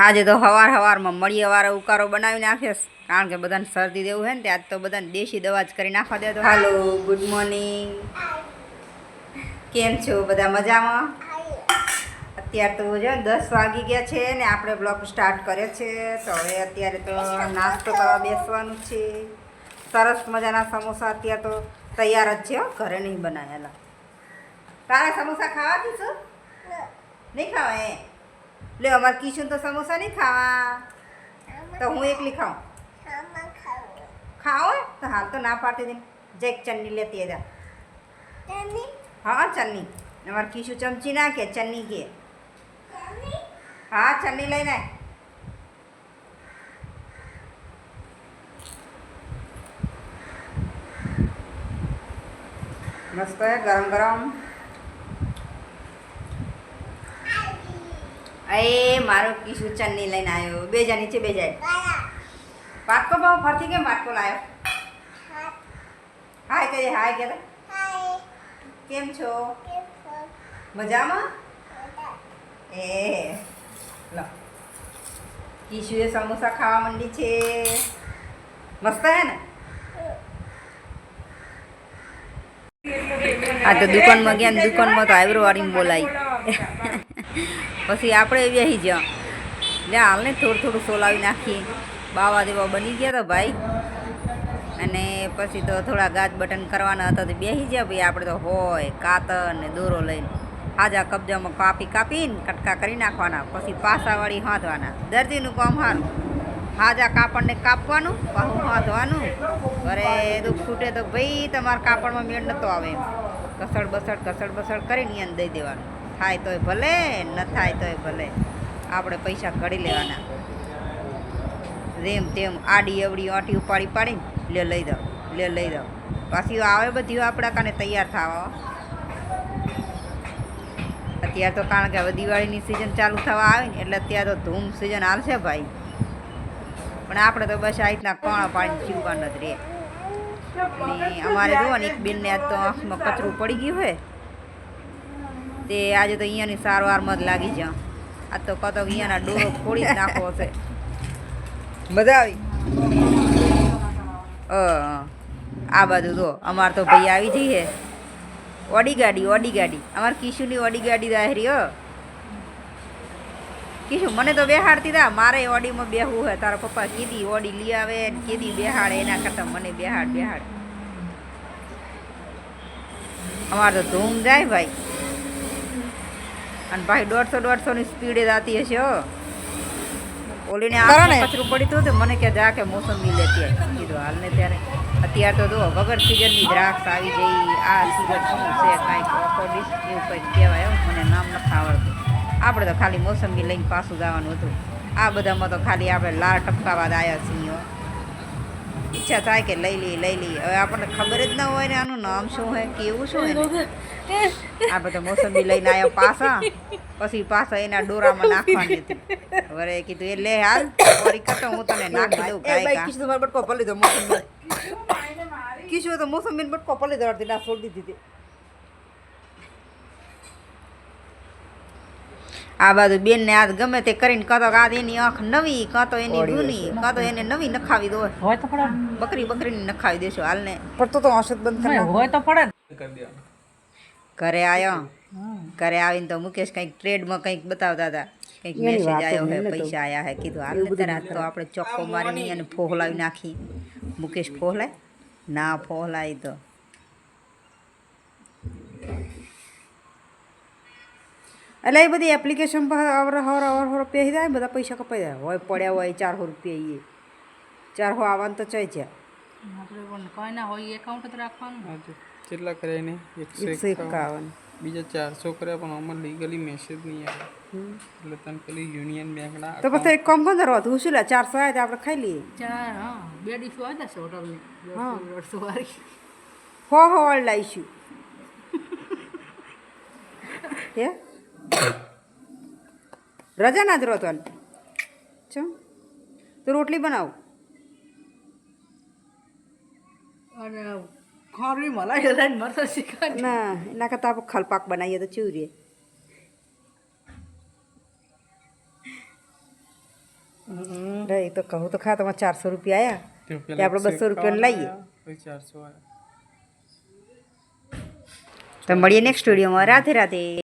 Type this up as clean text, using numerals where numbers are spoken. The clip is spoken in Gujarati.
આજે તો હવારમાં મળીએ વારે ઉકારો બનાવી નાખ્યો કારણ કે બધાને શરદી દેવું છે ને ત્યાં તો બધાને દેશી દવા જ કરી નાખવા દે. તો હાલો, ગુડ મોર્નિંગ, કેમ છો બધા? મજામાં? અત્યારે તો જો 10 વાગી ગયા છે ને આપણે બ્લોગ સ્ટાર્ટ કર્યો છે. તો હવે અત્યારે તો નાસ્તો કરવા બેસવાનું છે. સરસ મજાના સમોસા અત્યારે તો તૈયાર જ છે, ઘરે નહીં બનાવેલા. તારે સમોસા ખાવા દીશું? નહીં ખાવા એ? લે, અમારે કિશન તો સમોસા નહીં ખાવા, તો હું એકલી ખાઉં. ખાઓ તો હાલ તો ના પાડતી દે. જે ચટણી લેતી હતા. હા, ચટણી. અમારે કિશુ ચમચી ના કે ચટણી કે. હા, ચટણી લઈને આય. મસ્ત હે, ગરમ ગરમ. એ મારો કિશુ ચટણી લઈને આવ્યો. બે જા નીચે બે જાય. પાટકો ભાવ ફરતી કેમ પાટકો લાવ્યો? હાય કહીએ, હાય કે. કેમ છો? મજામાં? એ લો, કિશુએ સમોસા ખાવા માંડી છે. મસ્ત હે ને? આ તો દુકાનમાં ગયા ને દુકાનમાં તો આઈબ્રો વાળીને બોલાવી. પછી આપણે બેસી ગયા. લે હાલ ને થોડું સોલાવી નાખીએ. બાવા દેવા બની ગયા તો ભાઈ. અને પછી તો થોડા ગાજ બટન કરવાના હતા તો બેસી ગયા ભાઈ. આપણે તો હોય કાતર ને દોરો લઈને હાજા કબજામાં કાપીને કટકા કરી નાખવાના. પછી પાસાવાળી હાંધવાના. દર્દીનું કામ સારું. હાજા કાપડને કાપવાનું, પાછું હાંધવાનું. અરે દુઃખ છૂટે તો ભાઈ તમારા કાપડમાં મેળ નતો આવે એમ. કસડ બસડ કરીને એને દઈ દેવાનું. થાય તોય ભલે, ન થાય તોય ભલે. આપણે પૈસા ઘડી લેવાના. જેમ તેમ આડી અવડી આંટી ઉપાડીને લઈ દો. પાછી આવે બધી આપણા કાને તૈયાર થવા. અત્યારે તો કારણ કે હવે દિવાળીની સિઝન ચાલુ થવા આવે ને એટલે અત્યારે તો ધૂમ સિઝન હાલશે ભાઈ. પણ આપણે તો બસ આ રીતના કોણા પાડીને જીવવાનું જ રહે. અને અમારે જુઓ ને એક બેનને આજ તો આંખમાં કચરું પડી ગયું હોય તે આજે તો અહીંયાની સારવારમાં જ લાગી જાય. આજ તો કતો અહીંયાના ડોરો ફોડી જ નાખવો હશે. મજા આવી. આ બાજુ તો અમારે તો ભાઈ આવી જઈએ. ઓડી ગાડી અમારે કિશુની ઓડી ગાડી દાહરી. કિશુ મને તો બેહાડતી તા. મારે ઓડીમાં બેહવું હોય. તારા પપ્પા કીધી ઓડી લઈ આવે ને કીધી બેહાડે, એના કરતાં મને બેહાડ. અમારે તો ધૂમ જાય ભાઈ. અને ભાઈ 150 ની સ્પીડે જતી હશે. ઓલીને કચરું પડી હતું મને કે જા કે મોસંબી લેતી આવી. કીધું હાલ ને ત્યારે. અત્યારે તો જો વગર સિઝનની દ્રાક્ષ આવી જઈ. આ સિઝન શું છે કાંઈક ઓકોડિસ એવું કંઈક કહેવાય. મને નામ નથી આવડતું. આપણે તો ખાલી મોસંબી લઈને પાછું જવાનું હતું. આ બધામાં તો ખાલી આપણે લાર ટપકાવા જ આવ્યા છીએ. ઈચ્છા થાય કે લઈ લઈએ. હવે આપણને ખબર જ ના હોય ને આનું નામ શું હોય, કેવું શું હોય. આપણે તો મોસંબી લઈને આવ્યા પાછા. પછી પાછા એના ડોરામાં નાખવાની હતી. વરે કીધું એ લે હાલ ફરી કરતો હું તને નાખી દઉં. કિશુ તમારો બટકો પલી દો મોસંબી. કિશુ તો મોસંબીનો બટકો પલી દોડતી ના છોડી દીધી. આ બાજુ બેનને આજ ગમે તે કરીને કાં તો આજ એની આંખ નવી, કાં તો એની જૂની, કાં તો એને નવી નખાવી દો. બકરીની નખાવી દેશો હાલ ને. પણ તો ઔષધ બંધ કરી હોય તો પડે. ઘરે આવીને તો મુકેશ કંઈક ટ્રેડમાં કંઈક બતાવતા હતા. કંઈક મેસેજ આવ્યો હે, પૈસા આવ્યા હે. કીધું હાલ ને તરત તો આપણે ચોખ્ખો મારીને એને ફોહલાવી નાખી. મુકેશ ફોહલાય ના ફોહલાય તો એટલે એ બધી એપ્લિકેશન પર હવાર પહેરી જાય બધા પૈસા કપાઈ જાય. હોય પડ્યા હોય 400 રૂપિયા. એ 400 આવવાનું તો ચાઈ છે. કઈ ના હોય એકાઉન્ટ જ રાખવાનું. કેટલા કર્યા ને? 151. બીજા 400 કર્યા પણ આમાં લીગલી મેસેજ નહીં આવે. એટલે તને પેલી યુનિયન બેંકના તો પછી એક કામ કર હું શું લે 400 આવે તો આપણે ખાઈ લઈએ. 2 ડીશો આવ્યા છે હોટલની. 150 વાળી હો વાળ લાવીશું. હે રજા ના જ રહો તો રોટલી બનાવું. અને ખોરી મલાઈ મરતા શીખાય ના એના કરતાં આપણે ખલપાક બનાવીએ તો ચેવું રે. એ તો કહું તો ખા તમારે 400 રૂપિયા આવ્યા તે તે આપણે 200 રૂપિયાનું લઈએ પછી 400 આવ્યા. તો મળીએ નેક્સ્ટ વિડીયોમાં. રાધે રાધે.